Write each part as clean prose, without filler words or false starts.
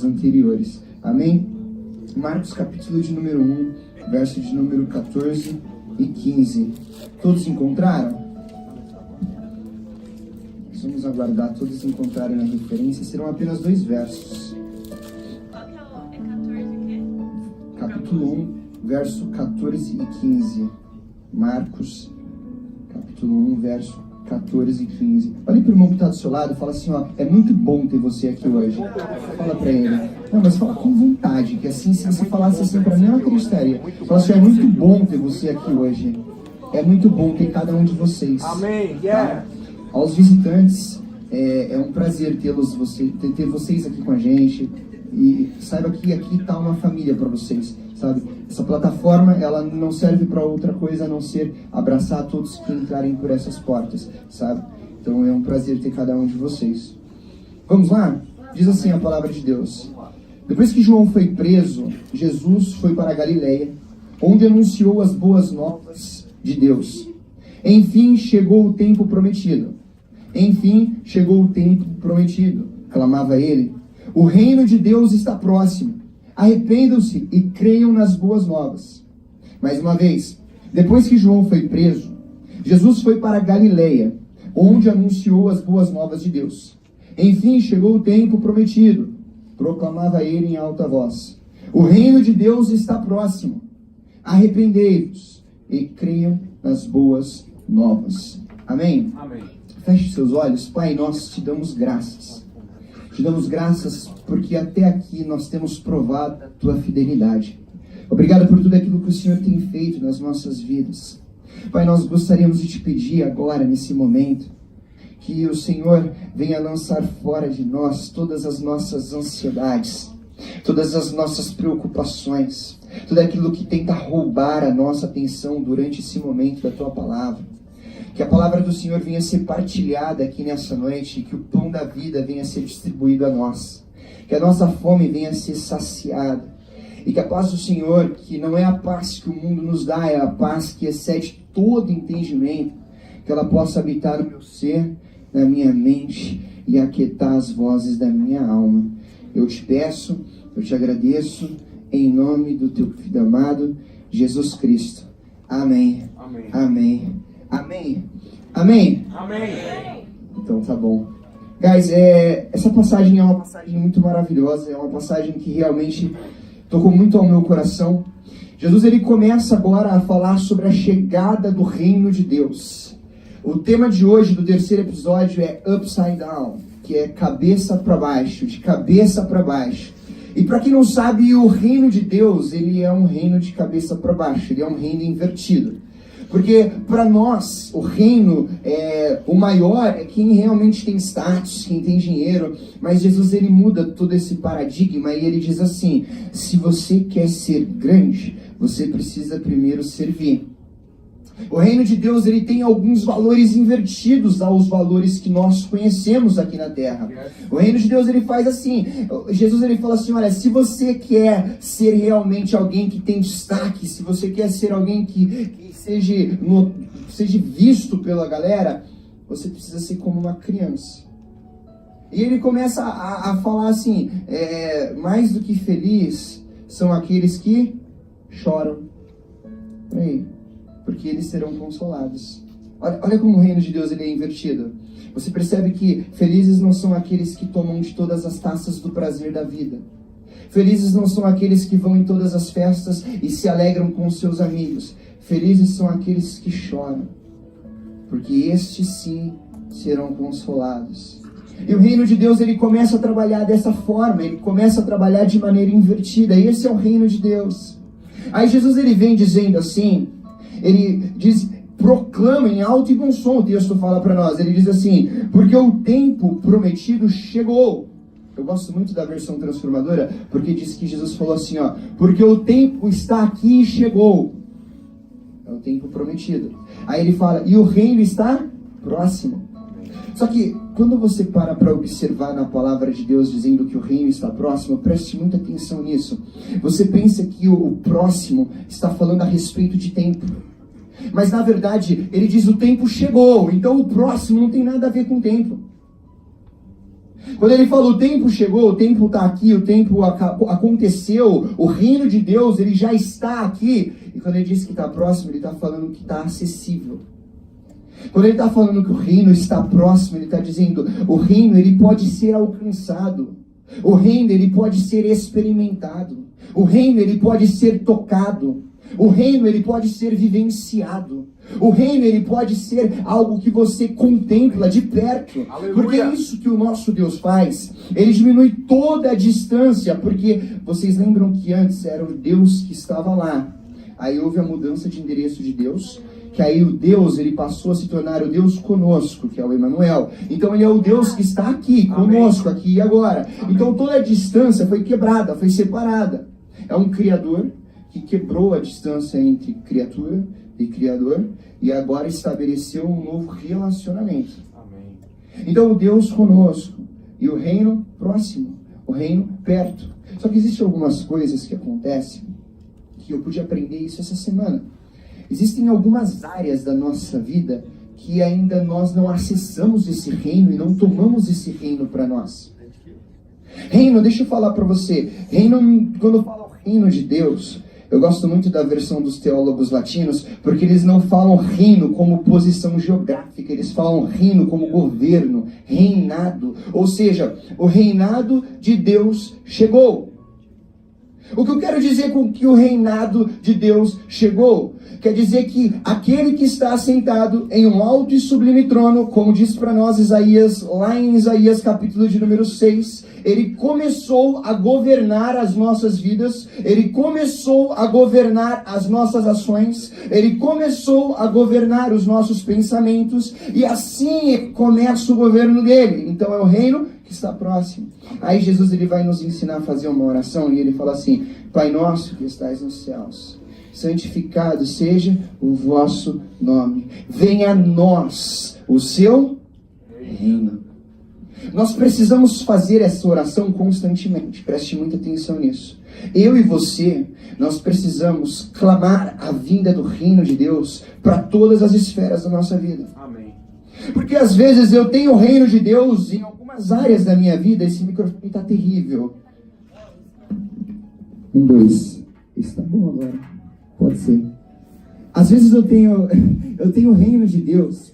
anteriores. Amém? Marcos capítulo de número 1, verso de número 14 e 15. Todos encontraram? Nós vamos aguardar todos encontrarem a referência. Serão apenas 2 versos. Qual que é o... É 14 o quê? Capítulo 1, verso 14 e 15. Marcos, capítulo 1, verso 14 e 15. Olha para o irmão que está do seu lado e fala assim, ó, é muito bom ter você aqui hoje. Fala para ele. Não, mas fala com vontade, que assim, se você falasse assim para mim, eu não acreditaria. Fala assim, é muito bom ter você aqui hoje. É muito bom ter cada um de vocês. Amém. Tá? Aos visitantes, é um prazer ter vocês aqui com a gente. E saiba que aqui está uma família para vocês, sabe? Essa plataforma, ela não serve para outra coisa a não ser abraçar todos que entrarem por essas portas, sabe? Então é um prazer ter cada um de vocês. Vamos lá? Diz assim a palavra de Deus. Depois que João foi preso, Jesus foi para a Galileia, onde anunciou as boas novas de Deus. Enfim chegou o tempo prometido. Enfim chegou o tempo prometido, clamava ele. O reino de Deus está próximo. Arrependam-se e creiam nas boas novas. Mais uma vez, depois que João foi preso, Jesus foi para a Galileia, onde anunciou as boas novas de Deus. Enfim chegou o tempo prometido, proclamava ele em alta voz. O reino de Deus está próximo. Arrependei-vos e creiam nas boas novas. Amém? Amém. Feche seus olhos. Pai, nós te damos graças. Te damos graças porque até aqui nós temos provado a tua fidelidade. Obrigado por tudo aquilo que o Senhor tem feito nas nossas vidas. Pai, nós gostaríamos de te pedir agora, nesse momento, que o Senhor venha lançar fora de nós todas as nossas ansiedades, todas as nossas preocupações, tudo aquilo que tenta roubar a nossa atenção durante esse momento da tua palavra. Que a palavra do Senhor venha ser partilhada aqui nessa noite e que o pão da vida venha ser distribuído a nós. Que a nossa fome venha ser saciada. E que a paz do Senhor, que não é a paz que o mundo nos dá, é a paz que excede todo entendimento, que ela possa habitar no meu ser, na minha mente e aquietar as vozes da minha alma. Eu te peço, eu te agradeço, em nome do teu filho amado, Jesus Cristo. Amém. Amém. Amém. Amém. Amém. Amém. Então tá bom. Guys, essa passagem é uma passagem muito maravilhosa, é uma passagem que realmente tocou muito ao meu coração. Jesus, ele começa agora a falar sobre a chegada do reino de Deus. O tema de hoje, do terceiro episódio, é Upside Down, que é cabeça para baixo, de cabeça para baixo. E para quem não sabe, o reino de Deus, ele é um reino de cabeça para baixo, ele é um reino invertido. Porque para nós, o reino, o maior é quem realmente tem status, quem tem dinheiro. Mas Jesus, ele muda todo esse paradigma e ele diz assim, se você quer ser grande, você precisa primeiro servir. O reino de Deus, ele tem alguns valores invertidos aos valores que nós conhecemos aqui na terra. O reino de Deus, ele faz assim, Jesus, ele fala assim, olha, se você quer ser realmente alguém que tem destaque, se você quer ser alguém que seja visto pela galera, você precisa ser como uma criança. E ele começa a falar assim, mais do que feliz são aqueles que choram. Peraí. Porque eles serão consolados. Olha como o reino de Deus, ele é invertido. Você percebe que felizes não são aqueles que tomam de todas as taças do prazer da vida. Felizes não são aqueles que vão em todas as festas e se alegram com os seus amigos. Felizes são aqueles que choram, porque estes sim serão consolados. E o reino de Deus, ele começa a trabalhar dessa forma, ele começa a trabalhar de maneira invertida. E esse é o reino de Deus. Aí Jesus, ele vem dizendo assim, ele diz, proclama em alto e bom som, o texto fala para nós, ele diz assim, porque o tempo prometido chegou. Eu gosto muito da versão transformadora, porque diz que Jesus falou assim, ó, porque o tempo está aqui e chegou. É o tempo prometido. Aí ele fala, e o reino está próximo. Só que, quando você para observar na palavra de Deus dizendo que o reino está próximo, preste muita atenção nisso. Você pensa que o próximo está falando a respeito de tempo. Mas, na verdade, ele diz o tempo chegou. Então, o próximo não tem nada a ver com o tempo. Quando ele fala o tempo chegou, o tempo está aqui, o tempo aconteceu, o reino de Deus, ele já está aqui. E quando ele diz que está próximo, ele está falando que está acessível. Quando ele está falando que o reino está próximo, ele está dizendo, o reino ele pode ser alcançado. O reino ele pode ser experimentado. O reino ele pode ser tocado. O reino ele pode ser vivenciado. O reino ele pode ser algo que você contempla de perto. Aleluia. Porque é isso que o nosso Deus faz. Ele diminui toda a distância, porque vocês lembram que antes era o Deus que estava lá. Aí houve a mudança de endereço de Deus, que aí o Deus ele passou a se tornar o Deus conosco, que é o Emanuel. Então ele é o Deus que está aqui, conosco, aqui e agora. Então toda a distância foi quebrada, foi separada. É um Criador que quebrou a distância entre criatura e Criador e agora estabeleceu um novo relacionamento. Amém. Então o Deus conosco e o reino próximo, o reino perto. Só que existem algumas coisas que acontecem que eu pude aprender isso essa semana. Existem algumas áreas da nossa vida que ainda nós não acessamos esse reino e não tomamos esse reino para nós. Reino, deixa eu falar para você, reino, quando eu falo reino de Deus, eu gosto muito da versão dos teólogos latinos, porque eles não falam reino como posição geográfica, eles falam reino como governo, reinado. Ou seja, o reinado de Deus chegou. O que eu quero dizer com que o reinado de Deus chegou? Quer dizer que aquele que está assentado em um alto e sublime trono, como diz para nós Isaías, lá em Isaías capítulo de número 6, ele começou a governar as nossas vidas, ele começou a governar as nossas ações, ele começou a governar os nossos pensamentos, e assim começa o governo dele. Então é o reino que está próximo. Aí Jesus ele vai nos ensinar a fazer uma oração, e ele fala assim, Pai nosso que estais nos céus, santificado seja o vosso nome. Venha a nós o seu reino. Nós precisamos fazer essa oração constantemente. Preste muita atenção nisso. Eu e você, nós precisamos clamar a vinda do reino de Deus para todas as esferas da nossa vida. Amém. Porque às vezes eu tenho o reino de Deus em algumas áreas da minha vida. Esse microfone está terrível. 1, 2. Está bom agora. Pode ser. Às vezes eu tenho o reino de Deus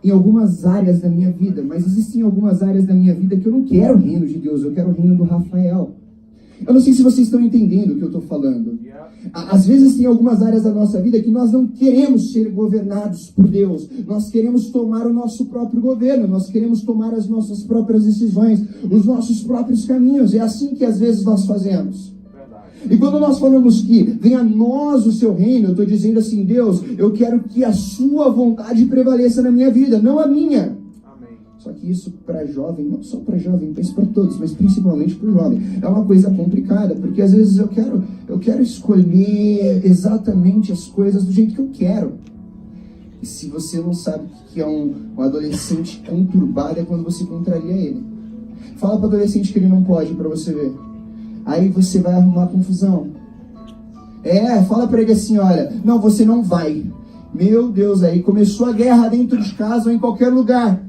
em algumas áreas da minha vida, mas existem algumas áreas da minha vida que eu não quero o reino de Deus, eu quero o reino do Rafael. Eu não sei se vocês estão entendendo o que eu estou falando. Às vezes tem algumas áreas da nossa vida que nós não queremos ser governados por Deus. Nós queremos tomar o nosso próprio governo, nós queremos tomar as nossas próprias decisões, os nossos próprios caminhos. É assim que às vezes nós fazemos. E quando nós falamos que venha a nós o seu reino, eu estou dizendo assim, Deus, eu quero que a sua vontade prevaleça na minha vida, não a minha. Amém. Só que isso para jovem, não só para jovem, mas para todos, mas principalmente para o jovem, é uma coisa complicada, porque às vezes eu quero escolher exatamente as coisas do jeito que eu quero. E se você não sabe o que é um adolescente conturbado, é quando você contraria ele. Fala para o adolescente que ele não pode, para você ver. Aí você vai arrumar confusão. Fala pra ele assim, olha, não, você não vai. Meu Deus, aí começou a guerra dentro de casa ou em qualquer lugar.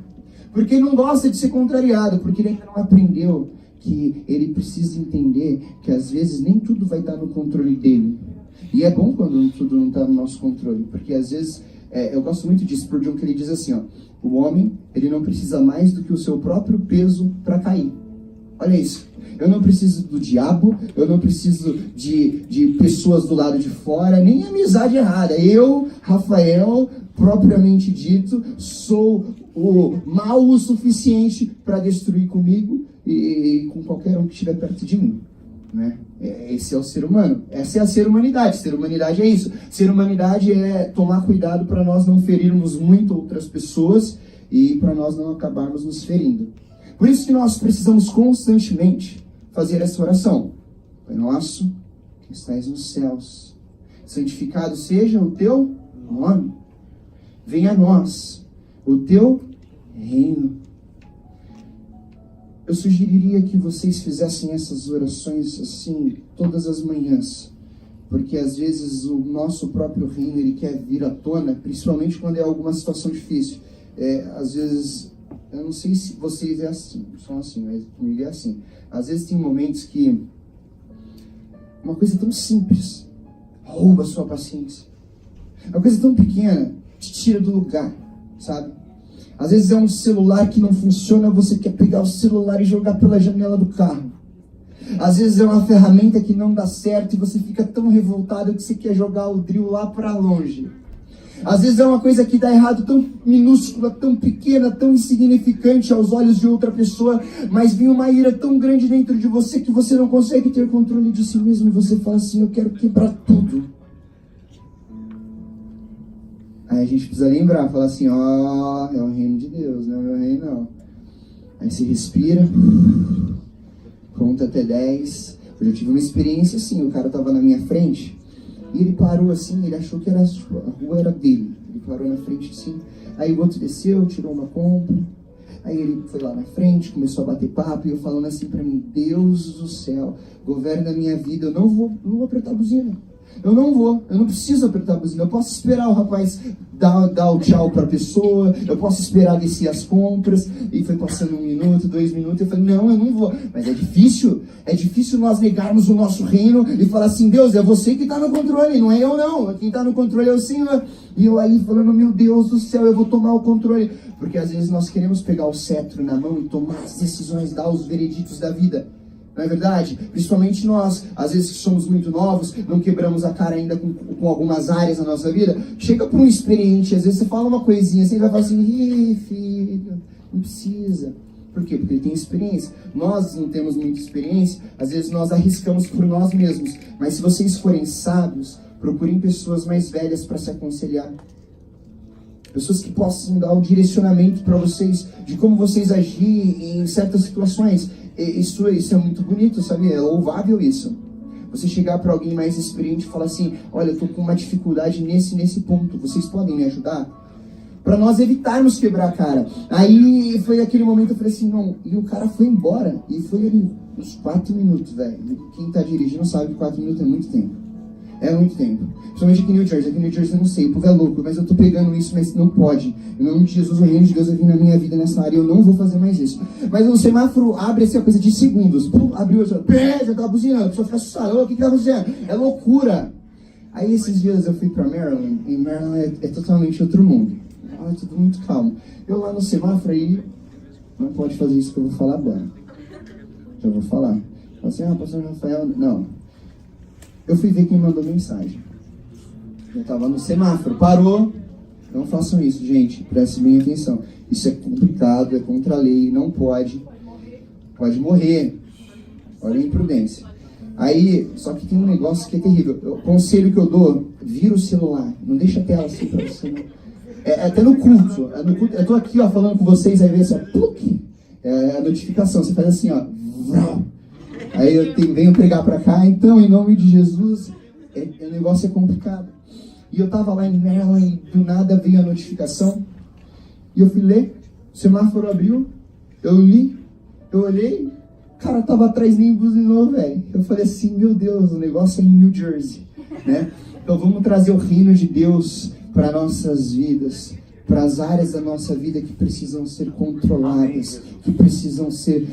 Porque ele não gosta de ser contrariado, porque ele ainda não aprendeu que ele precisa entender que às vezes nem tudo vai estar no controle dele. E é bom quando tudo não está no nosso controle, porque às vezes, eu gosto muito de Spurgeon, que ele diz assim, ó, o homem, ele não precisa mais do que o seu próprio peso para cair. Olha isso. Eu não preciso do diabo, eu não preciso de pessoas do lado de fora, nem amizade errada. Eu, Rafael, propriamente dito, sou o mal o suficiente para destruir comigo e com qualquer um que estiver perto de mim. Né? Esse é o ser humano. Essa é a ser humanidade. Ser humanidade é isso. Ser humanidade é tomar cuidado para nós não ferirmos muito outras pessoas e para nós não acabarmos nos ferindo. Por isso que nós precisamos constantemente fazer essa oração. Pai nosso, que estais nos céus, santificado seja o teu nome. Venha a nós o teu reino. Eu sugeriria que vocês fizessem essas orações assim todas as manhãs, porque às vezes o nosso próprio reino ele quer vir à tona, principalmente quando é alguma situação difícil. Às vezes eu não sei se vocês são assim, mas comigo é assim. Às vezes tem momentos que uma coisa tão simples rouba a sua paciência. Uma coisa tão pequena te tira do lugar, sabe? Às vezes é um celular que não funciona, você quer pegar o celular e jogar pela janela do carro. Às vezes é uma ferramenta que não dá certo e você fica tão revoltado que você quer jogar o drill lá para longe. Às vezes é uma coisa que dá errado, tão minúscula, tão pequena, tão insignificante aos olhos de outra pessoa, mas vem uma ira tão grande dentro de você que você não consegue ter controle de si mesmo e você fala assim, eu quero quebrar tudo. Aí a gente precisa lembrar, falar assim, ó, é o reino de Deus, não é o meu reino não. Aí você respira, conta até 10. Eu já tive uma experiência assim, o cara tava na minha frente, e ele parou assim, ele achou que a rua era dele. Ele parou na frente assim, aí o outro desceu, tirou uma compra, aí ele foi lá na frente, começou a bater papo, e eu falando assim pra mim, Deus do céu, governa a minha vida, eu não vou apertar a buzina. Eu não preciso apertar a buzina, eu posso esperar o rapaz dar o tchau pra pessoa, eu posso esperar descer as compras, e foi passando 1 minuto, 2 minutos, eu falei, não, eu não vou. Mas é difícil nós negarmos o nosso reino e falar assim, Deus, é você que está no controle, não é eu não, quem está no controle é o Senhor. E eu aí falando, meu Deus do céu, eu vou tomar o controle, porque às vezes nós queremos pegar o cetro na mão e tomar as decisões, dar os vereditos da vida. Não é verdade? Principalmente nós, às vezes que somos muito novos, não quebramos a cara ainda com algumas áreas da nossa vida. Chega para um experiente, às vezes você fala uma coisinha, você vai falar assim, ih, filho, não precisa. Por quê? Porque ele tem experiência. Nós não temos muita experiência, às vezes nós arriscamos por nós mesmos. Mas se vocês forem sábios, procurem pessoas mais velhas para se aconselhar. Pessoas que possam dar um direcionamento para vocês, de como vocês agir em certas situações. Isso é muito bonito, sabe? É louvável isso. Você chegar para alguém mais experiente e falar assim, olha, eu tô com uma dificuldade nesse ponto, vocês podem me ajudar? Para nós evitarmos quebrar a cara. Aí foi aquele momento, eu falei assim, não, e o cara foi embora, e foi ali, uns 4 minutos, velho. Quem tá dirigindo sabe que 4 minutos é muito tempo. É muito tempo. Principalmente aqui em New Jersey. Aqui em New Jersey eu não sei, o povo é louco, mas eu tô pegando isso, mas não pode. Em nome de Jesus, o reino de Deus vai vir na minha vida nessa área, eu não vou fazer mais isso. Mas o semáforo abre assim, a coisa de segundos. Pum, abriu, já tá buzinando, a pessoa fica assustada. O que tá acontecendo? É loucura. Aí esses dias eu fui pra Maryland, e Maryland é totalmente outro mundo. É tudo muito calmo. Eu lá no semáforo aí, não pode fazer isso que eu vou falar agora. Já vou falar. Fala assim, pastor Rafael, não. Eu fui ver quem mandou mensagem. Eu estava no semáforo, parou. Não façam isso, gente, prestem bem atenção. Isso é complicado, é contra a lei, não pode. Pode morrer. Olha a imprudência. Aí, só que tem um negócio que é terrível. O conselho que eu dou, vira o celular. Não deixa a tela assim pra você. Não. Até no culto. Eu tô aqui, ó, falando com vocês, aí vem assim, ó, é a notificação. Você faz assim, ó. Aí eu venho pregar pra cá, então, em nome de Jesus, o negócio é complicado. E eu tava lá em Maryland e do nada veio a notificação. E eu fui ler, o semáforo abriu, eu li, eu olhei, o cara tava atrás de mim e buzinou, velho. Eu falei assim, meu Deus, o negócio é em New Jersey, né? Então vamos trazer o reino de Deus para nossas vidas, para as áreas da nossa vida que precisam ser controladas, que precisam ser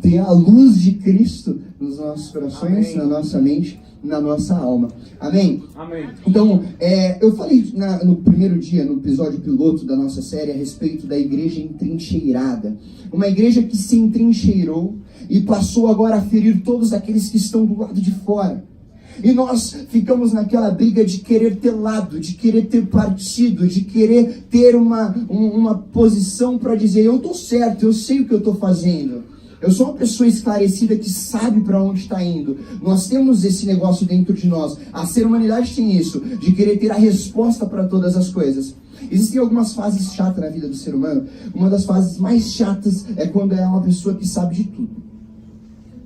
ter a luz de Cristo nos nossos corações, amém, na nossa mente, na nossa alma. Amém? Amém. Então, eu falei no primeiro dia, no episódio piloto da nossa série, a respeito da igreja entrincheirada. Uma igreja que se entrincheirou e passou agora a ferir todos aqueles que estão do lado de fora. E nós ficamos naquela briga de querer ter lado, de querer ter partido, de querer ter uma posição para dizer, eu estou certo, eu sei o que eu estou fazendo. Eu sou uma pessoa esclarecida que sabe para onde está indo. Nós temos esse negócio dentro de nós. A ser humanidade tem isso, de querer ter a resposta para todas as coisas. Existem algumas fases chatas na vida do ser humano. Uma das fases mais chatas é quando é uma pessoa que sabe de tudo.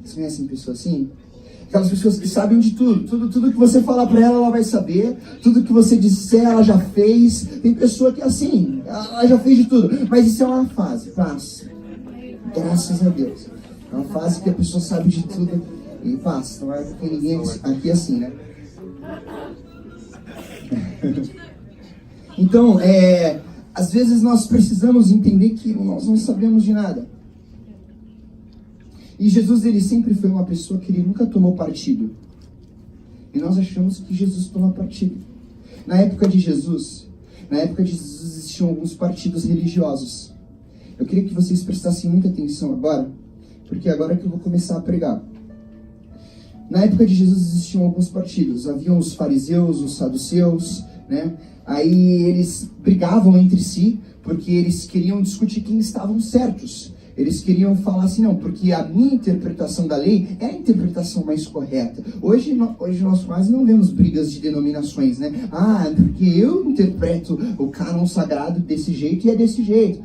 Vocês conhecem pessoas assim? Aquelas pessoas que sabem de tudo. Tudo que você falar para ela, ela vai saber. Tudo que você disser, ela já fez. Tem pessoa que é assim, ela já fez de tudo. Mas isso é uma fase, passa. Graças a Deus. É uma fase que a pessoa sabe de tudo e passa. Não é porque ninguém aqui é assim, né? Então, Às vezes nós precisamos entender que nós não sabemos de nada. E Jesus, ele sempre foi uma pessoa que ele nunca tomou partido. E nós achamos que Jesus toma partido. Na época de Jesus existiam alguns partidos religiosos. Eu queria que vocês prestassem muita atenção agora, porque agora é que eu vou começar a pregar. Na época de Jesus existiam alguns partidos. Haviam os fariseus, os saduceus, né? Aí eles brigavam entre si, porque eles queriam discutir quem estavam certos. Eles queriam falar assim, não, porque a minha interpretação da lei é a interpretação mais correta. Hoje nós quase não vemos brigas de denominações, né? Ah, porque eu interpreto o cânon sagrado desse jeito e é desse jeito.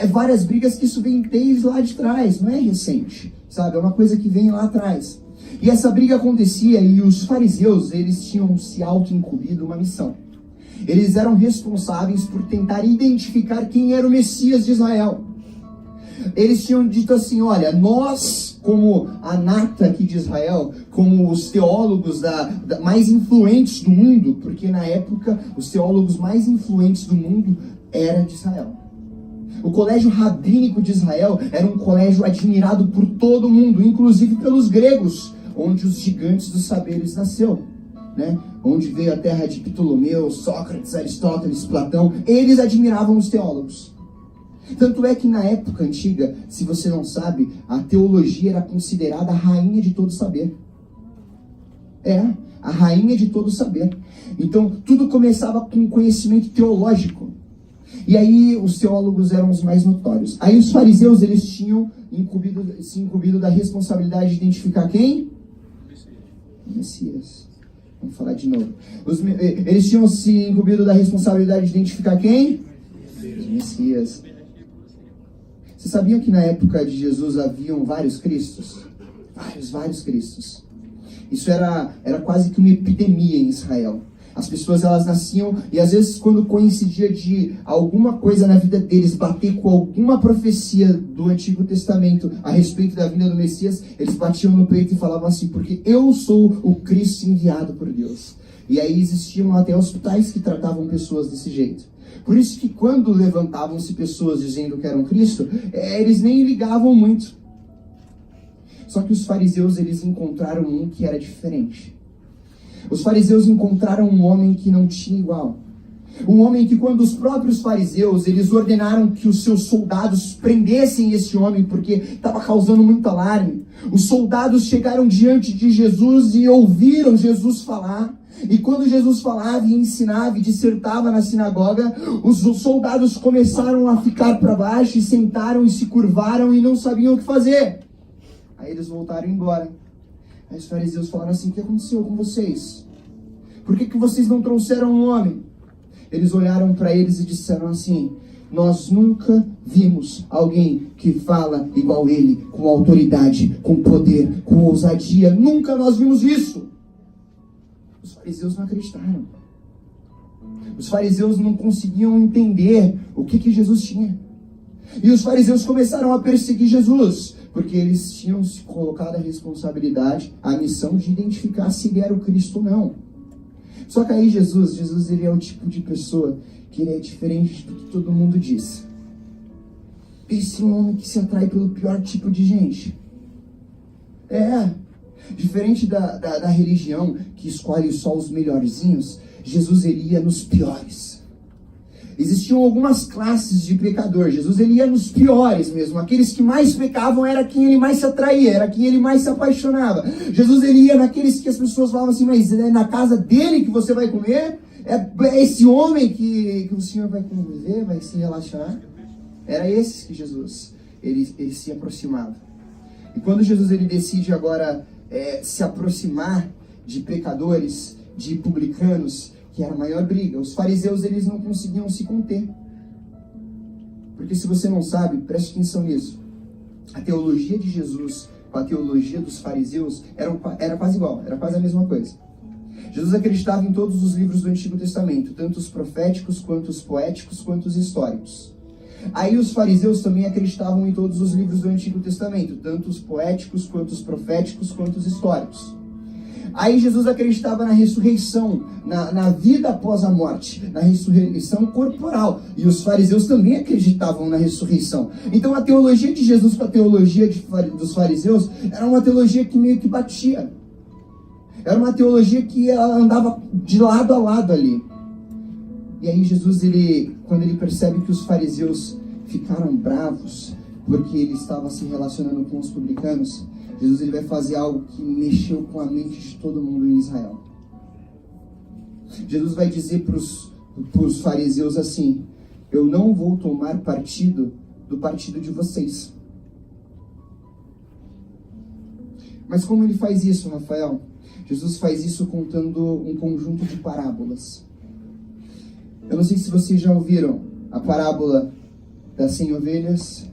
Várias brigas que isso vem desde lá de trás, não é recente, sabe? É uma coisa que vem lá atrás. E essa briga acontecia e os fariseus, eles tinham se auto-incumbido uma missão. Eles eram responsáveis por tentar identificar quem era o Messias de Israel. Eles tinham dito assim, olha, nós, como a nata aqui de Israel, como os teólogos mais influentes do mundo, porque na época os teólogos mais influentes do mundo eram de Israel. O colégio rabínico de Israel era um colégio admirado por todo mundo, inclusive pelos gregos, onde os gigantes dos saberes nasceu, né? Onde veio a terra de Ptolomeu, Sócrates, Aristóteles, Platão. Eles admiravam os teólogos. Tanto é que na época antiga, se você não sabe, a teologia era considerada a rainha de todo saber. A rainha de todo saber. Então, tudo começava com conhecimento teológico. E aí, os teólogos eram os mais notórios. Aí, os fariseus, eles tinham se incumbido da responsabilidade de identificar quem? O Messias. Vamos falar de novo. Eles tinham se incumbido da responsabilidade de identificar quem? O Messias. Vocês sabiam que na época de Jesus haviam vários Cristos? Vários Cristos. Isso era quase que uma epidemia em Israel. As pessoas, elas nasciam e às vezes quando coincidia de alguma coisa na vida deles bater com alguma profecia do Antigo Testamento a respeito da vinda do Messias, eles batiam no peito e falavam assim, porque eu sou o Cristo enviado por Deus. E aí existiam até hospitais que tratavam pessoas desse jeito. Por isso que quando levantavam-se pessoas dizendo que eram Cristo, eles nem ligavam muito. Só que os fariseus, eles encontraram um que era diferente. Os fariseus encontraram um homem que não tinha igual. Um homem que quando os próprios fariseus, eles ordenaram que os seus soldados prendessem esse homem, porque estava causando muito alarme. Os soldados chegaram diante de Jesus e ouviram Jesus falar. E quando Jesus falava e ensinava e dissertava na sinagoga, os soldados começaram a ficar para baixo e sentaram e se curvaram e não sabiam o que fazer. Aí eles voltaram embora. Aí os fariseus falaram assim, o que aconteceu com vocês? Por que vocês não trouxeram um homem? Eles olharam para eles e disseram assim, nós nunca vimos alguém que fala igual ele, com autoridade, com poder, com ousadia. Nunca nós vimos isso. Os fariseus não acreditaram. Os fariseus não conseguiam entender o que Jesus tinha. E os fariseus começaram a perseguir Jesus, porque eles tinham se colocado a responsabilidade, a missão de identificar se ele era o Cristo ou não. Só que aí Jesus ele é o tipo de pessoa que ele é diferente do que todo mundo diz. Esse é um homem que se atrai pelo pior tipo de gente. Diferente da religião que escolhe só os melhorzinhos, Jesus ele ia nos piores. Existiam algumas classes de pecador. Jesus ele ia nos piores mesmo. Aqueles que mais pecavam era quem ele mais se atraía, era quem ele mais se apaixonava. Jesus ele ia naqueles que as pessoas falavam assim, mas é na casa dele que você vai comer? É esse homem que o Senhor vai conviver, vai se relacionar? Era esses que Jesus ele se aproximava. E quando Jesus ele decide agora se aproximar de pecadores, de publicanos, que era a maior briga. Os fariseus, eles não conseguiam se conter. Porque se você não sabe, preste atenção nisso. A teologia de Jesus com a teologia dos fariseus era quase igual, era quase a mesma coisa. Jesus acreditava em todos os livros do Antigo Testamento, tanto os proféticos, quanto os poéticos, quanto os históricos. Aí os fariseus também acreditavam em todos os livros do Antigo Testamento, tanto os poéticos, quanto os proféticos, quanto os históricos. Aí Jesus acreditava na ressurreição, na vida após a morte, na ressurreição corporal. E os fariseus também acreditavam na ressurreição. Então a teologia de Jesus com a teologia dos fariseus era uma teologia que meio que batia. Era uma teologia que ela andava de lado a lado ali. E aí Jesus, quando ele percebe que os fariseus ficaram bravos porque ele estava se relacionando com os publicanos, Jesus ele vai fazer algo que mexeu com a mente de todo mundo em Israel. Jesus vai dizer para os fariseus assim: eu não vou tomar partido do partido de vocês. Mas como ele faz isso, Rafael? Jesus faz isso contando um conjunto de parábolas. Eu não sei se vocês já ouviram a parábola das 100 ovelhas.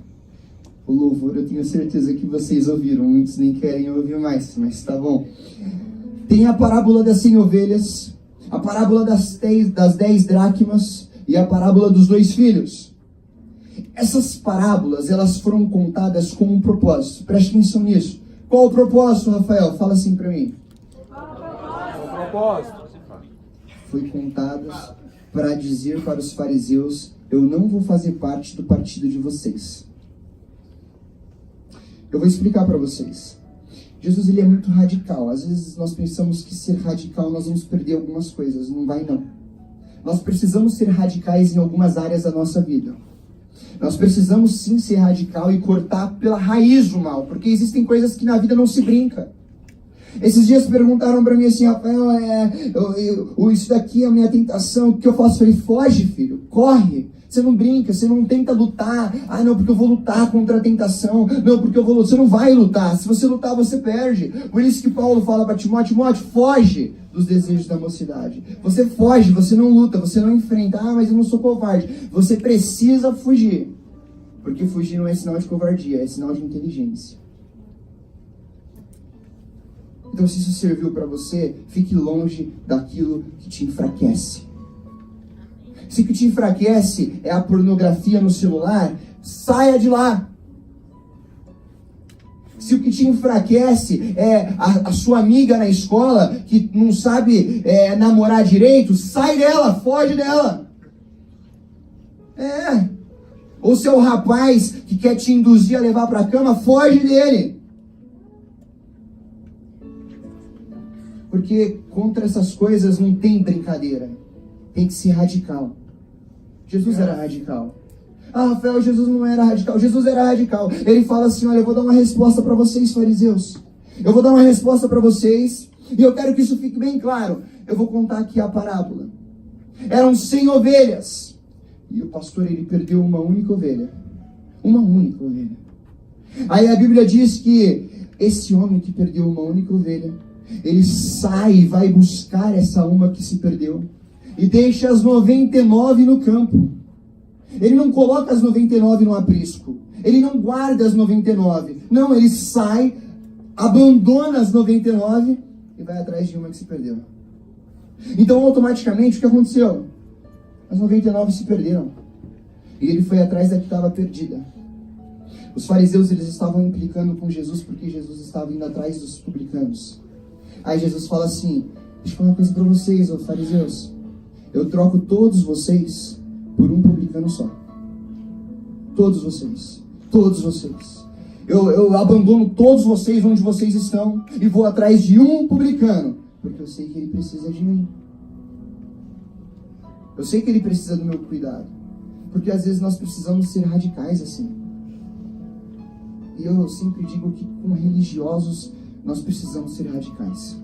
O louvor, eu tenho certeza que vocês ouviram. Muitos nem querem ouvir mais, mas tá bom. Tem a parábola das 100 ovelhas, a parábola das 10 dracmas e a parábola dos 2 filhos. Essas parábolas, elas foram contadas com um propósito. Preste atenção nisso. Qual o propósito, Rafael? Fala assim pra mim. Qual o propósito? Foi contadas para dizer para os fariseus: eu não vou fazer parte do partido de vocês. Eu vou explicar para vocês. Jesus ele é muito radical. Às vezes nós pensamos que ser radical nós vamos perder algumas coisas. Não vai não. Nós precisamos ser radicais em algumas áreas da nossa vida. Nós precisamos sim ser radical e cortar pela raiz o mal, porque existem coisas que na vida não se brinca. Esses dias perguntaram para mim assim: Rafael, isso daqui é a minha tentação, o que eu faço? Eu falei: foge, filho, corre. Você não brinca, você não tenta lutar. Ah, não, porque eu vou lutar contra a tentação. Não, porque eu vou lutar. Você não vai lutar. Se você lutar, você perde. Por isso que Paulo fala para Timóteo: Timóteo, foge dos desejos da mocidade. Você foge, você não luta, você não enfrenta. Ah, mas eu não sou covarde. Você precisa fugir. Porque fugir não é sinal de covardia, é sinal de inteligência. Então, se isso serviu para você, fique longe daquilo que te enfraquece. Se o que te enfraquece é a pornografia no celular, saia de lá. Se o que te enfraquece é a sua amiga na escola que não sabe namorar direito, sai dela, foge dela. Ou se é o rapaz que quer te induzir a levar para a cama, foge dele. Porque contra essas coisas não tem brincadeira. Tem que ser radical. Jesus era radical. Ah, Rafael, Jesus não era radical. Jesus era radical. Ele fala assim: olha, eu vou dar uma resposta para vocês, fariseus. Eu vou dar uma resposta para vocês. E eu quero que isso fique bem claro. Eu vou contar aqui a parábola. Eram 100 ovelhas. E o pastor, ele perdeu uma única ovelha. Uma única ovelha. Aí a Bíblia diz que esse homem que perdeu uma única ovelha, ele sai e vai buscar essa uma que se perdeu. E deixa as 99 no campo. Ele não coloca as 99 no aprisco. Ele não guarda as 99. Não, ele sai, abandona as 99 e vai atrás de uma que se perdeu. Então, automaticamente, o que aconteceu? As 99 se perderam. E ele foi atrás da que estava perdida. Os fariseus, eles estavam implicando com Jesus porque Jesus estava indo atrás dos publicanos. Aí Jesus fala assim: deixa eu falar uma coisa para vocês, ó fariseus. Eu troco todos vocês por um publicano só. Todos vocês. Todos vocês. Eu abandono todos vocês onde vocês estão e vou atrás de um publicano. Porque eu sei que ele precisa de mim. Eu sei que ele precisa do meu cuidado. Porque às vezes nós precisamos ser radicais assim. E eu sempre digo que com religiosos nós precisamos ser radicais.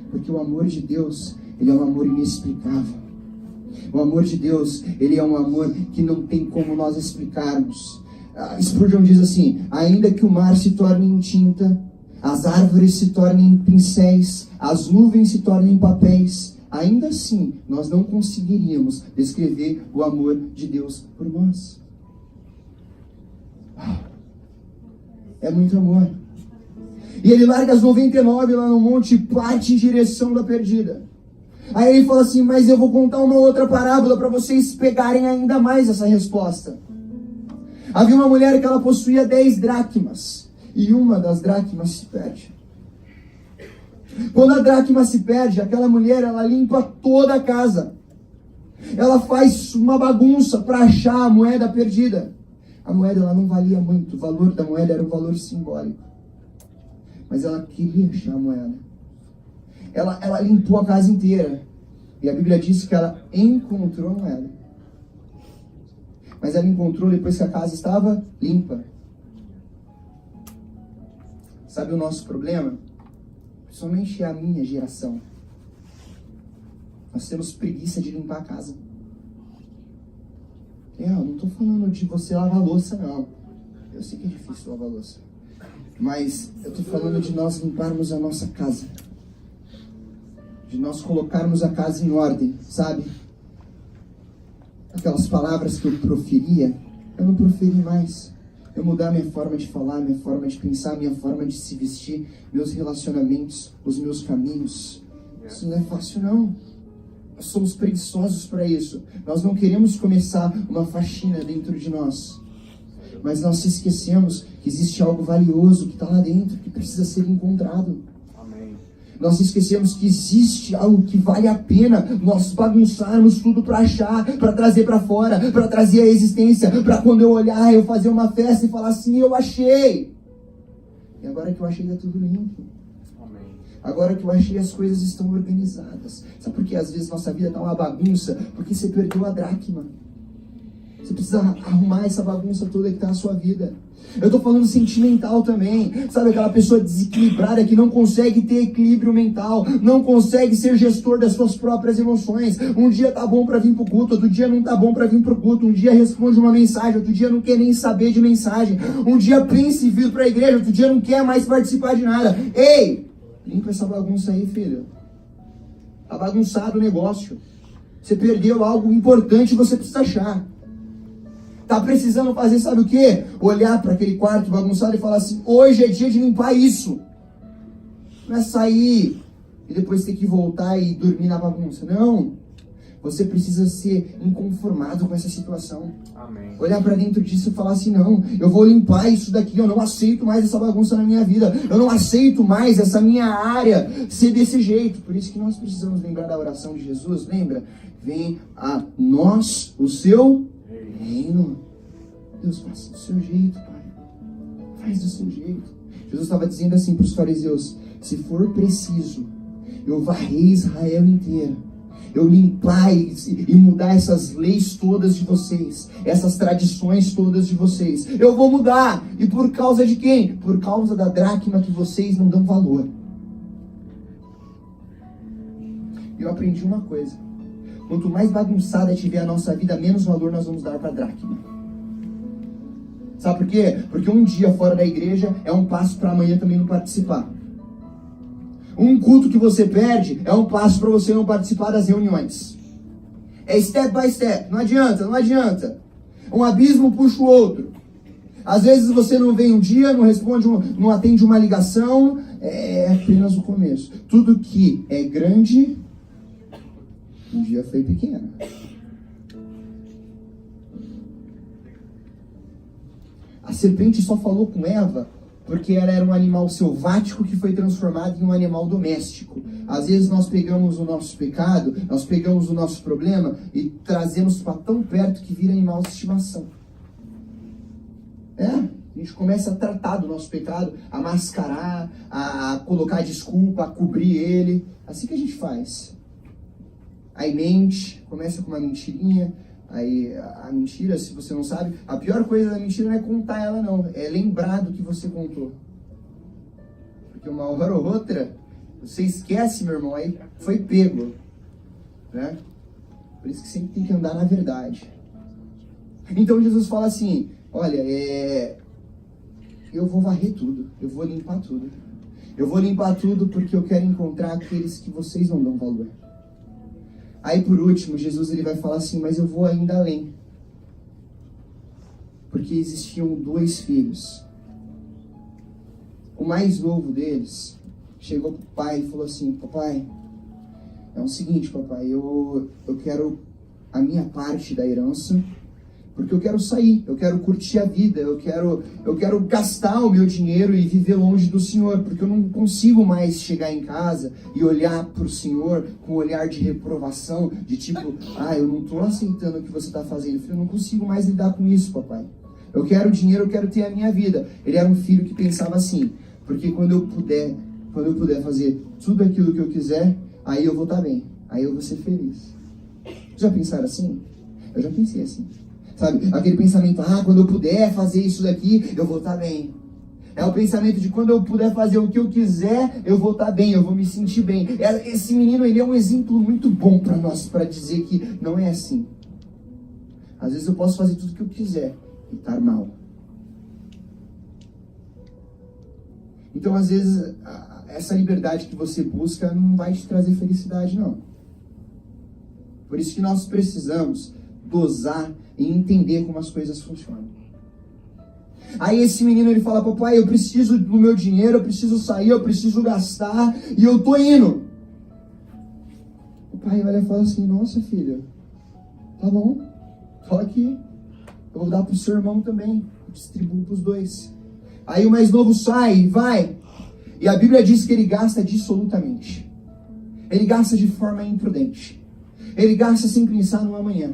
Porque o amor de Deus, ele é um amor inexplicável. O amor de Deus, ele é um amor que não tem como nós explicarmos. Spurgeon diz assim: ainda que o mar se torne em tinta, as árvores se tornem em pincéis, as nuvens se tornem em papéis, ainda assim nós não conseguiríamos descrever o amor de Deus por nós. É muito amor. E ele larga as 99 lá no monte e parte em direção da perdida. Aí ele fala assim: mas eu vou contar uma outra parábola para vocês pegarem ainda mais essa resposta. Havia uma mulher que ela possuía 10 dracmas. E uma das dracmas se perde. Quando a dracma se perde, aquela mulher, ela limpa toda a casa. Ela faz uma bagunça para achar a moeda perdida. A moeda, ela não valia muito. O valor da moeda era um valor simbólico. Mas ela queria achar a moeda. Ela limpou a casa inteira. E a Bíblia diz que ela encontrou a moeda. Mas ela encontrou depois que a casa estava limpa. Sabe o nosso problema? Principalmente a minha geração. Nós temos preguiça de limpar a casa. Eu não estou falando de você lavar a louça, não. Eu sei que é difícil lavar a louça. Mas eu estou falando de nós limparmos a nossa casa. De nós colocarmos a casa em ordem, sabe? Aquelas palavras que eu proferia, eu não proferi mais. Eu mudar minha forma de falar, minha forma de pensar, minha forma de se vestir, meus relacionamentos, os meus caminhos. Isso não é fácil, não. Nós somos preguiçosos para isso. Nós não queremos começar uma faxina dentro de nós. Mas nós se esquecemos que existe algo valioso que está lá dentro, que precisa ser encontrado. Amém. Nós esquecemos que existe algo que vale a pena nós bagunçarmos tudo para achar, para trazer para fora, para trazer a existência, para quando eu olhar, eu fazer uma festa e falar assim, eu achei. E agora que eu achei, tá tudo limpo. Amém. Agora que eu achei, as coisas estão organizadas. Sabe por que às vezes nossa vida tá uma bagunça? Porque você perdeu a dracma. Você precisa arrumar essa bagunça toda que tá na sua vida. Eu tô falando sentimental também. Sabe aquela pessoa desequilibrada que não consegue ter equilíbrio mental, não consegue ser gestor das suas próprias emoções. Um dia tá bom para vir pro culto, outro dia não tá bom para vir pro culto. Um dia responde uma mensagem, outro dia não quer nem saber de mensagem. Um dia pensa em vir pra igreja, outro dia não quer mais participar de nada. Ei, limpa essa bagunça aí, filho. Tá bagunçado o negócio. Você perdeu algo importante, você precisa achar. Tá precisando fazer, sabe o quê? Olhar para aquele quarto bagunçado e falar assim, hoje é dia de limpar isso. Não é sair e depois ter que voltar e dormir na bagunça. Não. Você precisa ser inconformado com essa situação. Amém. Olhar para dentro disso e falar assim, não, eu vou limpar isso daqui, eu não aceito mais essa bagunça na minha vida. Eu não aceito mais essa minha área ser desse jeito. Por isso que nós precisamos lembrar da oração de Jesus, lembra? Vem a nós o seu reino. Deus, faça do seu jeito, Pai. Faz do seu jeito. Jesus estava dizendo assim para os fariseus, se for preciso, eu varrer Israel inteira. Eu limpar e mudar essas leis todas de vocês, essas tradições todas de vocês. Eu vou mudar. E por causa de quem? Por causa da dracma que vocês não dão valor. Eu aprendi uma coisa. Quanto mais bagunçada tiver a nossa vida, menos valor nós vamos dar para a dracma. Sabe por quê? Porque um dia fora da igreja é um passo para amanhã também não participar. Um culto que você perde é um passo para você não participar das reuniões. É step by step. Não adianta, não adianta. Um abismo puxa o outro. Às vezes você não vem um dia, não responde, não atende uma ligação. É apenas o começo. Tudo que é grande, um dia foi pequeno. A serpente só falou com Eva porque ela era um animal selvático que foi transformado em um animal doméstico. Às vezes nós pegamos o nosso pecado, nós pegamos o nosso problema e trazemos para tão perto que vira animal de estimação. A gente começa a tratar do nosso pecado, a mascarar, a colocar desculpa, a cobrir ele. Assim que a gente faz. Aí mente, começa com uma mentirinha. Aí a mentira, se você não sabe, a pior coisa da mentira não é contar ela não, é lembrar do que você contou. Porque uma hora ou outra, você esquece, meu irmão, aí foi pego, né? Por isso que sempre tem que andar na verdade. Então Jesus fala assim, olha, eu vou varrer tudo, eu vou limpar tudo. Eu vou limpar tudo porque eu quero encontrar aqueles que vocês não dão valor. Aí por último, Jesus ele vai falar assim, mas eu vou ainda além. Porque existiam 2 filhos. O mais novo deles chegou pro pai e falou assim, papai, é o seguinte, papai, eu quero a minha parte da herança, Porque eu quero sair, eu quero curtir a vida, eu quero gastar o meu dinheiro e viver longe do Senhor, porque eu não consigo mais chegar em casa e olhar para o Senhor com um olhar de reprovação, de tipo, eu não estou aceitando o que você está fazendo, filho, eu não consigo mais lidar com isso, papai. Eu quero dinheiro, eu quero ter a minha vida. Ele era um filho que pensava assim, porque quando eu puder fazer tudo aquilo que eu quiser, aí eu vou estar bem, aí eu vou ser feliz. Já pensaram assim? Eu já pensei assim. Sabe, aquele pensamento, quando eu puder fazer isso daqui, eu vou estar bem. É o pensamento de quando eu puder fazer o que eu quiser, eu vou estar bem, eu vou me sentir bem. Esse menino, ele é um exemplo muito bom para nós, para dizer que não é assim. Às vezes eu posso fazer tudo o que eu quiser e estar mal. Então, às vezes, essa liberdade que você busca não vai te trazer felicidade, não. Por isso que nós precisamos dosar e entender como as coisas funcionam. Aí esse menino, ele fala, papai, eu preciso do meu dinheiro, eu preciso sair, eu preciso gastar, e eu tô indo. O pai olha e fala assim, nossa filho, tá bom, tô aqui, eu vou dar pro seu irmão também, eu distribuo pros dois. Aí o mais novo sai, vai, e a Bíblia diz que ele gasta dissolutamente. Ele gasta de forma imprudente. Ele gasta sem pensar no amanhã.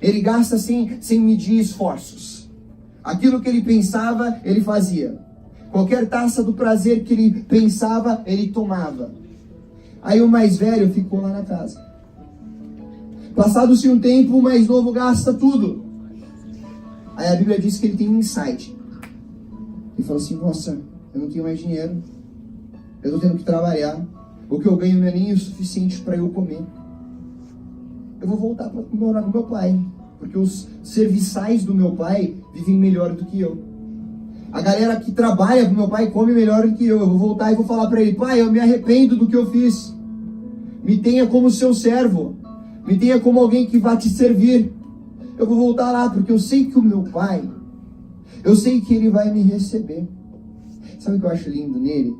Ele gasta sem medir esforços. Aquilo que ele pensava, ele fazia. Qualquer taça do prazer que ele pensava, ele tomava. Aí o mais velho ficou lá na casa. Passado-se um tempo, o mais novo gasta tudo. Aí a Bíblia diz que ele tem um insight. Ele fala assim, nossa, eu não tenho mais dinheiro. Eu estou tendo que trabalhar. O que eu ganho não é nem o suficiente para eu comer. Eu vou voltar para morar com meu pai, porque os serviçais do meu pai vivem melhor do que eu. A galera que trabalha com meu pai come melhor do que eu. Eu vou voltar e vou falar para ele, pai, eu me arrependo do que eu fiz. Me tenha como seu servo. Me tenha como alguém que vai te servir. Eu vou voltar lá, porque eu sei que o meu pai, eu sei que ele vai me receber. Sabe o que eu acho lindo nele?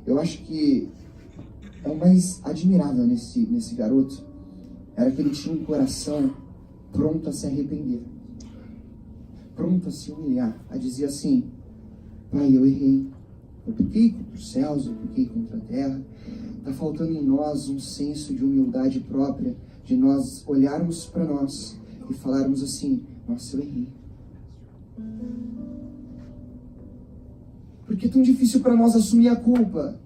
Eu acho que é o mais admirável nesse garoto. Era que ele tinha um coração pronto a se arrepender, pronto a se humilhar, a dizer assim, pai, eu errei, eu pequei contra os céus, eu pequei contra a terra. Está faltando em nós um senso de humildade própria, de nós olharmos para nós e falarmos assim, nossa, eu errei. Por que é tão difícil para nós assumir a culpa?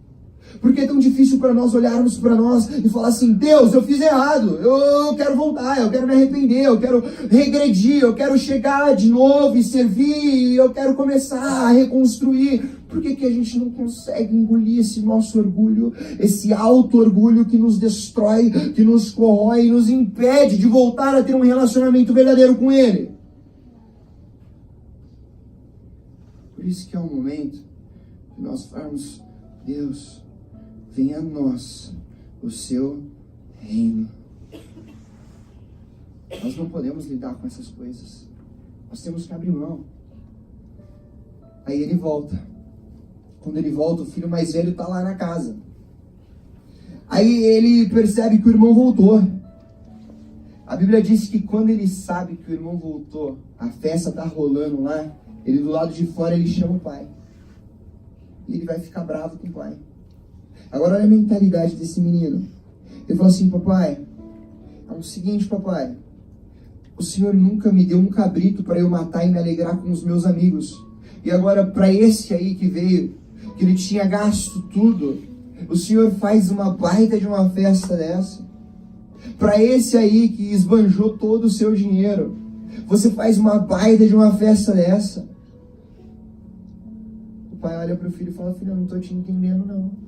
Por que é tão difícil para nós olharmos para nós e falar assim, Deus, eu fiz errado, eu quero voltar, eu quero me arrepender, eu quero regredir, eu quero chegar de novo e servir, eu quero começar a reconstruir. Por que a gente não consegue engolir esse nosso orgulho, esse auto-orgulho que nos destrói, que nos corrói e nos impede de voltar a ter um relacionamento verdadeiro com Ele? Por isso que é um momento que nós falamos, Deus, venha a nós o seu reino. Nós não podemos lidar com essas coisas. Nós temos que abrir mão. Aí ele volta. Quando ele volta, o filho mais velho está lá na casa. Aí ele percebe que o irmão voltou. A Bíblia diz que quando ele sabe que o irmão voltou, a festa está rolando lá, ele do lado de fora, ele chama o pai. E ele vai ficar bravo com o pai. Agora olha a mentalidade desse menino. Ele fala assim, papai, é o seguinte, papai, o Senhor nunca me deu um cabrito para eu matar e me alegrar com os meus amigos. E agora para esse aí que veio, que ele tinha gasto tudo, o Senhor faz uma baita de uma festa dessa. Para esse aí que esbanjou todo o seu dinheiro, você faz uma baita de uma festa dessa. O pai olha para o filho e fala, filho, eu não estou te entendendo não.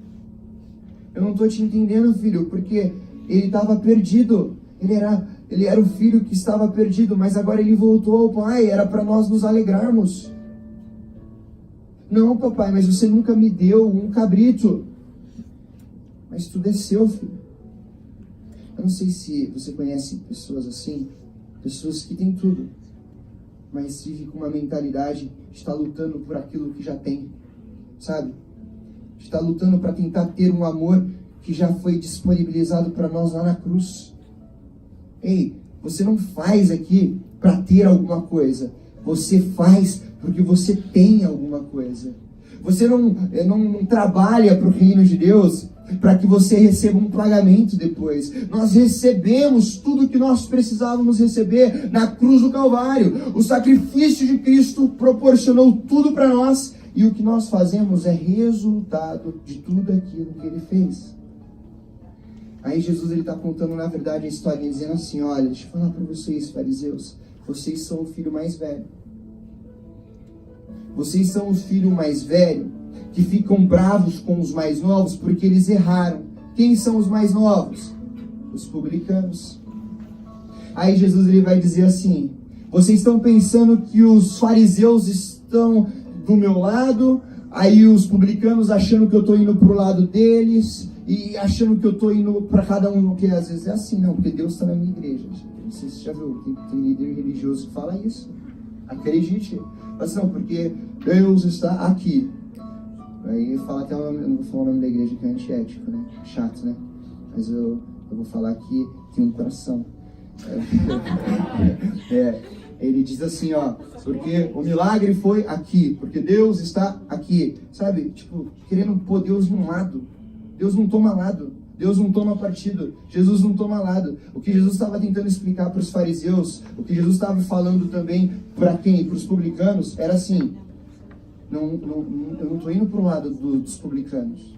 Eu não estou te entendendo, filho, porque ele estava perdido. Ele era o filho que estava perdido, mas agora ele voltou ao pai. Era para nós nos alegrarmos. Não, papai, mas você nunca me deu um cabrito. Mas tu desceu, filho. Eu não sei se você conhece pessoas assim, pessoas que têm tudo, mas vivem com uma mentalidade de estar lutando por aquilo que já tem, sabe? Está lutando para tentar ter um amor que já foi disponibilizado para nós lá na cruz. Ei, você não faz aqui para ter alguma coisa. Você faz porque você tem alguma coisa. Você não trabalha para o reino de Deus para que você receba um pagamento depois. Nós recebemos tudo que nós precisávamos receber na cruz do Calvário. O sacrifício de Cristo proporcionou tudo para nós, e o que nós fazemos é resultado de tudo aquilo que Ele fez. Aí Jesus está contando na verdade a história, dizendo assim: olha, deixa eu falar para vocês, fariseus, vocês são o filho mais velho. Vocês são o filho mais velho que ficam bravos com os mais novos porque eles erraram. Quem são os mais novos? Os publicanos. Aí Jesus ele vai dizer assim: vocês estão pensando que os fariseus estão do meu lado, aí os publicanos achando que eu estou indo para o lado deles, e achando que eu estou indo para cada um, porque às vezes é assim, não, porque Deus está na minha igreja. Não sei se você já viu, tem líder religioso que fala isso. Acredite. Mas não, porque Deus está aqui. Aí fala até eu não vou falar o nome da igreja, que é antiético, né? Chato, né? Mas eu vou falar que tem um coração. Ele diz assim, ó, porque o milagre foi aqui, porque Deus está aqui. Sabe? Tipo, querendo pôr Deus de um lado. Deus não toma lado. Deus não toma partido. Jesus não toma lado. O que Jesus estava tentando explicar para os fariseus, o que Jesus estava falando também para quem? Para os publicanos, era assim: eu não estou indo para o lado dos publicanos.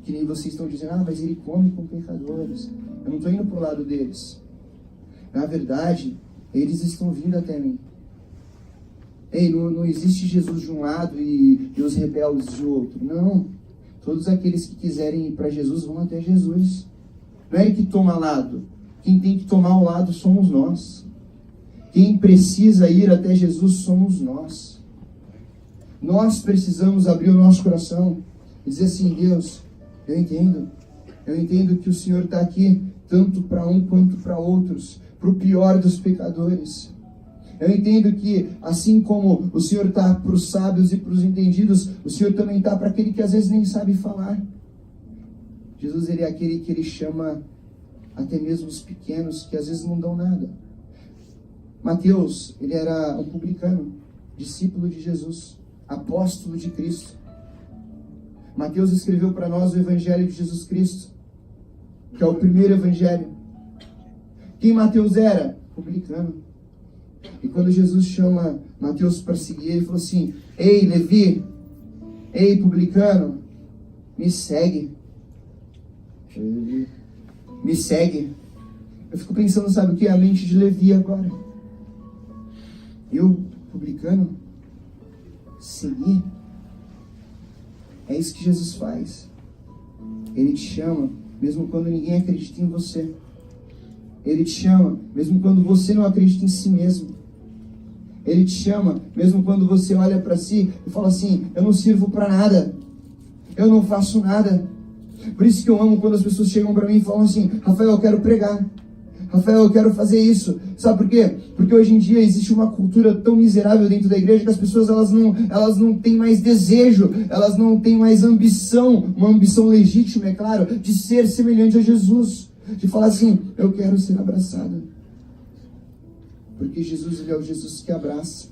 Que nem vocês estão dizendo, mas ele come com pecadores. Eu não estou indo para o lado deles. Na verdade, eles estão vindo até mim. Ei, não existe Jesus de um lado e os rebeldes de outro. Não. Todos aqueles que quiserem ir para Jesus vão até Jesus. Não é ele que toma lado. Quem tem que tomar o lado somos nós. Quem precisa ir até Jesus somos nós. Nós precisamos abrir o nosso coração e dizer assim: Deus, eu entendo que o Senhor está aqui tanto para um quanto para outros, para o pior dos pecadores. Eu entendo que, assim como o Senhor está para os sábios e para os entendidos, o Senhor também está para aquele que às vezes nem sabe falar. Jesus, ele é aquele que ele chama até mesmo os pequenos, que às vezes não dão nada. Mateus, ele era um publicano, discípulo de Jesus, apóstolo de Cristo. Mateus escreveu para nós o Evangelho de Jesus Cristo, que é o primeiro evangelho. Quem Mateus era? Publicano. E quando Jesus chama Mateus para seguir, ele falou assim: ei, Levi, ei, publicano, me segue. Me segue. Eu fico pensando, sabe o que? A mente de Levi agora. Eu, publicano, seguir? É isso que Jesus faz. Ele te chama, mesmo quando ninguém acredita em você. Ele te chama, mesmo quando você não acredita em si mesmo. Ele te chama, mesmo quando você olha para si e fala assim: eu não sirvo para nada. Eu não faço nada. Por isso que eu amo quando as pessoas chegam para mim e falam assim: Rafael, eu quero pregar. Rafael, eu quero fazer isso. Sabe por quê? Porque hoje em dia existe uma cultura tão miserável dentro da igreja que as pessoas elas não têm mais desejo, elas não têm mais ambição, uma ambição legítima, é claro, de ser semelhante a Jesus. De falar assim: eu quero ser abraçado. Porque Jesus, ele é o Jesus que abraça.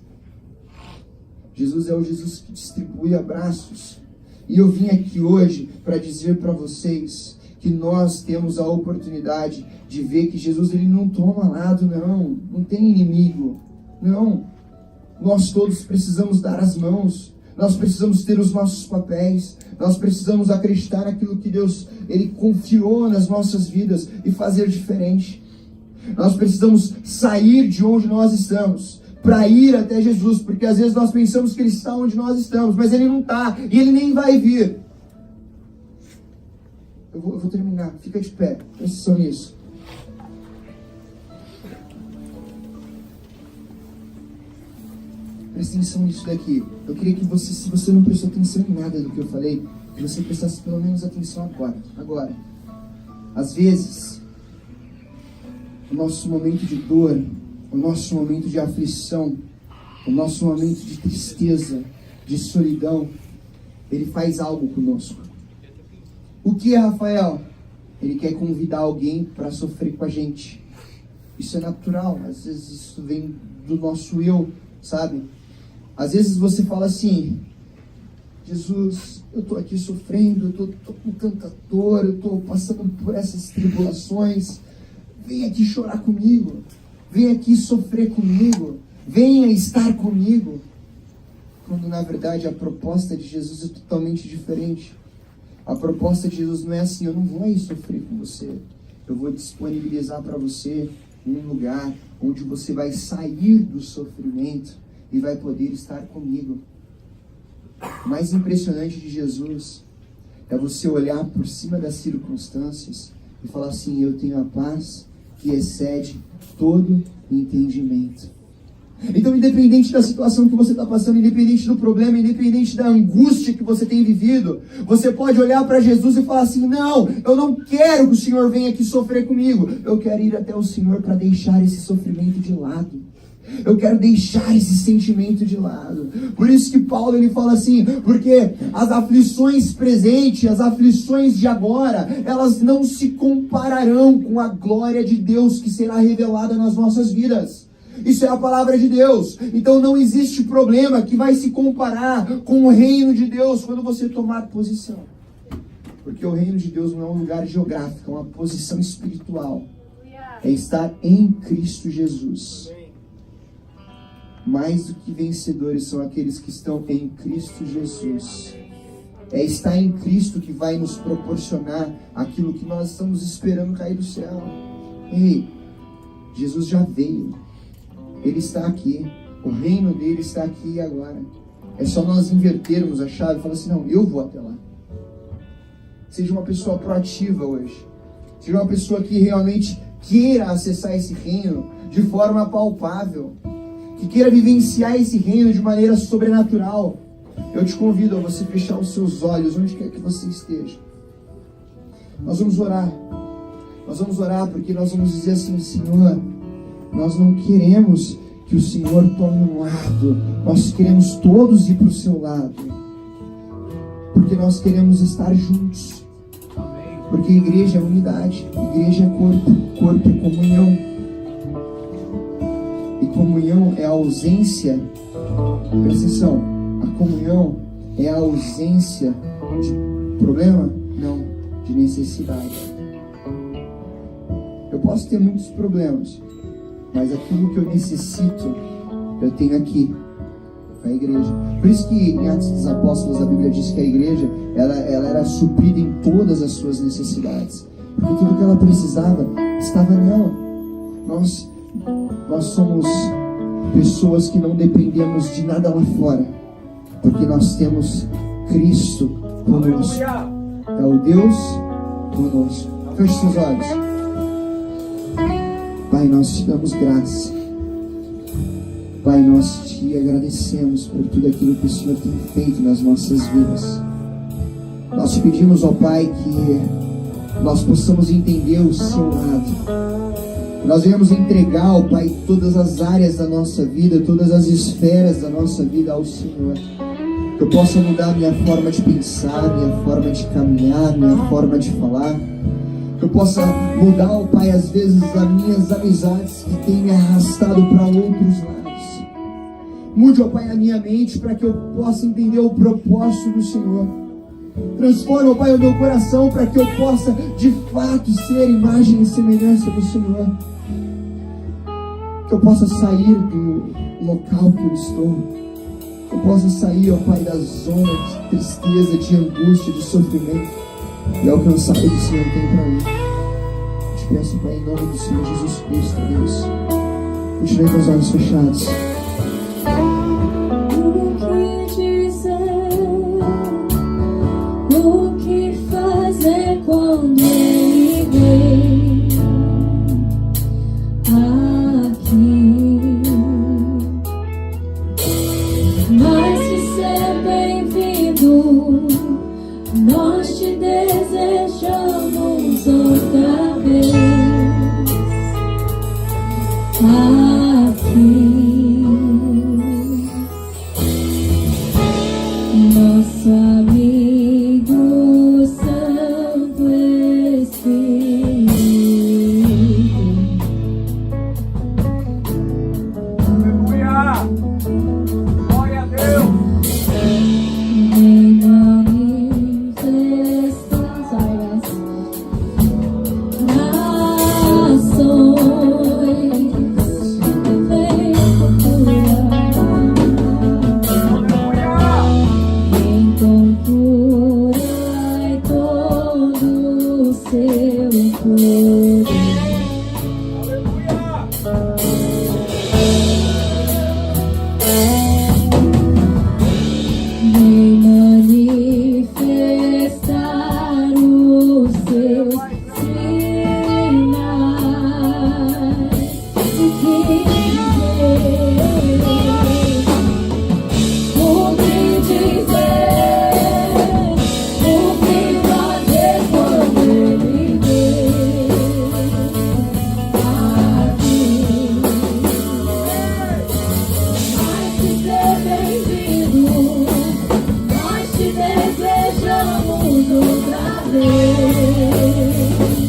Jesus é o Jesus que distribui abraços. E eu vim aqui hoje para dizer para vocês que nós temos a oportunidade de ver que Jesus, ele não toma lado, não tem inimigo, não. Nós todos precisamos dar as mãos, nós precisamos ter os nossos papéis, nós precisamos acreditar naquilo que Deus, ele confiou nas nossas vidas e fazer diferente. Nós precisamos sair de onde nós estamos para ir até Jesus, porque às vezes nós pensamos que ele está onde nós estamos, mas ele não está, e ele nem vai vir. Eu vou terminar, fica de pé, presta atenção nisso. Presta atenção nisso daqui. Eu queria que você, se você não prestou atenção em nada do que eu falei, que você prestasse pelo menos atenção agora. Às vezes, o nosso momento de dor, o nosso momento de aflição, o nosso momento de tristeza, de solidão, ele faz algo conosco. O que é, Rafael? Ele quer convidar alguém para sofrer com a gente. Isso é natural, às vezes isso vem do nosso eu, sabe? Às vezes você fala assim: Jesus, eu estou aqui sofrendo, eu estou com tanta dor, eu estou passando por essas tribulações, vem aqui chorar comigo, vem aqui sofrer comigo, venha estar comigo. Quando na verdade a proposta de Jesus é totalmente diferente. A proposta de Jesus não é assim: eu não vou aí sofrer com você, eu vou disponibilizar para você um lugar onde você vai sair do sofrimento e vai poder estar comigo. O mais impressionante de Jesus é você olhar por cima das circunstâncias e falar assim: eu tenho a paz que excede todo entendimento. Então, independente da situação que você está passando, independente do problema, independente da angústia que você tem vivido, você pode olhar para Jesus e falar assim: não, eu não quero que o Senhor venha aqui sofrer comigo, eu quero ir até o Senhor para deixar esse sofrimento de lado. Eu quero deixar esse sentimento de lado. Por isso que Paulo ele fala assim: porque as aflições presentes, as aflições de agora, elas não se compararão com a glória de Deus que será revelada nas nossas vidas. Isso é a palavra de Deus. Então não existe problema que vai se comparar com o reino de Deus quando você tomar posição. Porque o reino de Deus não é um lugar geográfico, é uma posição espiritual. É estar em Cristo Jesus. Mais do que vencedores são aqueles que estão em Cristo Jesus. É estar em Cristo que vai nos proporcionar aquilo que nós estamos esperando cair do céu. Ei, Jesus já veio. Ele está aqui. O reino dele está aqui agora. É só nós invertermos a chave e falar assim: não, eu vou até lá. Seja uma pessoa proativa hoje. Seja uma pessoa que realmente queira acessar esse reino de forma palpável. Que queira vivenciar esse reino de maneira sobrenatural. Eu te convido a você fechar os seus olhos onde quer que você esteja. Nós vamos orar. Nós vamos orar porque nós vamos dizer assim: Senhor, nós não queremos que o Senhor tome um lado. Nós queremos todos ir para o seu lado. Porque nós queremos estar juntos. Porque igreja é unidade. Igreja é corpo. Corpo é comunhão. E comunhão é a ausência. Presta atenção. A comunhão é a ausência de problema? Não. De necessidade. Eu posso ter muitos problemas, mas aquilo que eu necessito, eu tenho aqui, a igreja. Por isso que em Atos dos Apóstolos a Bíblia diz que a igreja, ela era suprida em todas as suas necessidades. Porque tudo que ela precisava estava nela. Nós somos pessoas que não dependemos de nada lá fora. Porque nós temos Cristo conosco. É o Deus conosco. Feche seus olhos. Pai, nós te damos graça. Pai, nós te agradecemos por tudo aquilo que o Senhor tem feito nas nossas vidas. Nós te pedimos, ó Pai, que nós possamos entender o seu lado. Nós venhamos entregar, ó Pai, todas as áreas da nossa vida, todas as esferas da nossa vida ao Senhor. Que eu possa mudar minha forma de pensar, minha forma de caminhar, minha forma de falar. Que eu possa mudar, ó Pai, às vezes as minhas amizades que têm me arrastado para outros lados. Mude, ó Pai, a minha mente para que eu possa entender o propósito do Senhor. Transforma, ó Pai, o meu coração para que eu possa de fato ser imagem e semelhança do Senhor. Que eu possa sair do local que eu estou. Que eu possa sair, ó Pai, da zona de tristeza, de angústia, de sofrimento e alcançar o que o Senhor tem para mim. Eu te peço, Pai, em nome do Senhor Jesus Cristo, Deus. Continue com os olhos fechados. O que fazer quando ele vem aqui? Mas se ser bem-vindo, nós te desejamos outra vez aqui. do seu poder. Vem manifestar os seus sinais e o que dizer, o que fazer quando ele vem aqui. Vai te ser bem-vindo, nós te desejamos outra vez aqui. O que dizer,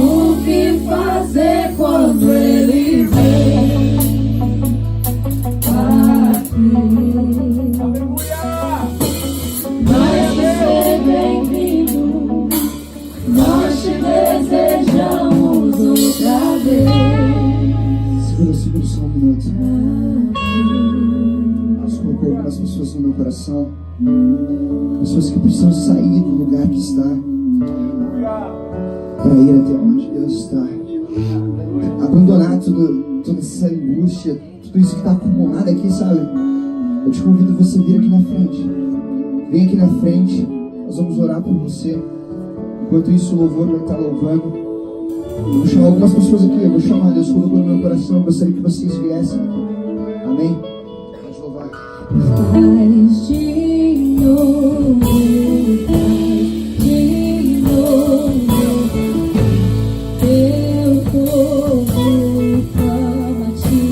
o que fazer quando ele vem aqui. Vai ser bem-vindo, nós te desejamos outra vez. Segura só um minuto. Deus colocou algumas pessoas no meu coração. Pessoas que precisam sair do lugar que está para ir até onde Deus está. Abandonar toda essa angústia, tudo isso que está acumulado aqui, sabe? Eu te convido a você vir aqui na frente. Vem aqui na frente, nós vamos orar por você. Enquanto isso, o louvor vai estar louvando. Eu vou chamar algumas pessoas aqui, eu vou chamar, Deus colocou no meu coração, eu gostaria que vocês viessem. Amém? Vamos louvar. Faz de novo, teu povo clama a ti,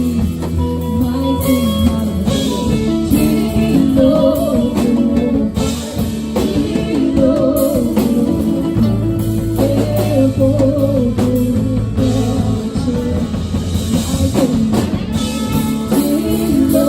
mais uma vez. De novo, teu povo clama a ti, mais uma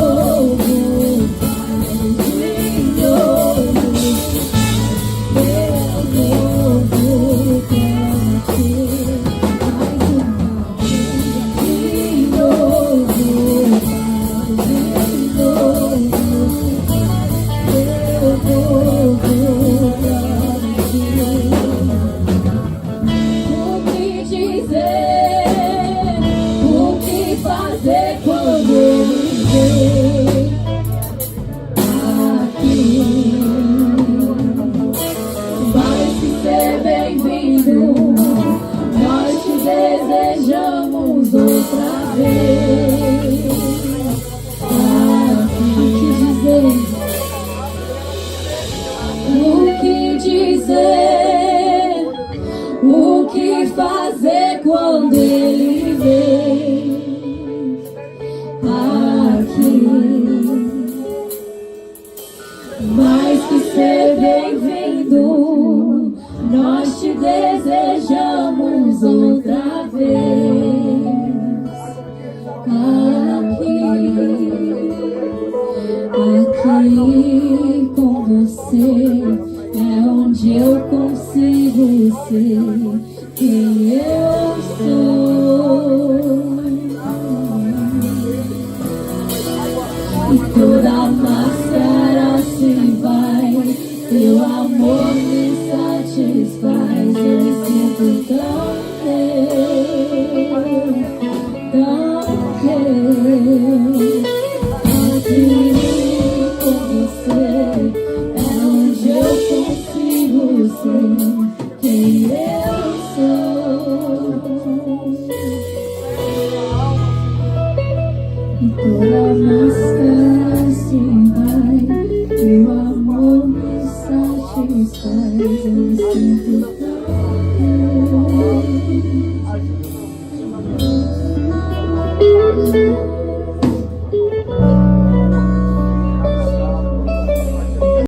desejamos outra vez. O que dizer, o que fazer quando ele vem aqui. Mais que ser bem-vindo, nós te desejamos outra vez aqui com você é onde eu consigo ser quem eu sou, e toda máscara se vai, teu amor me satisfaz, eu me sinto tão aqui com você é onde eu consigo ser quem eu sou, e toda máscara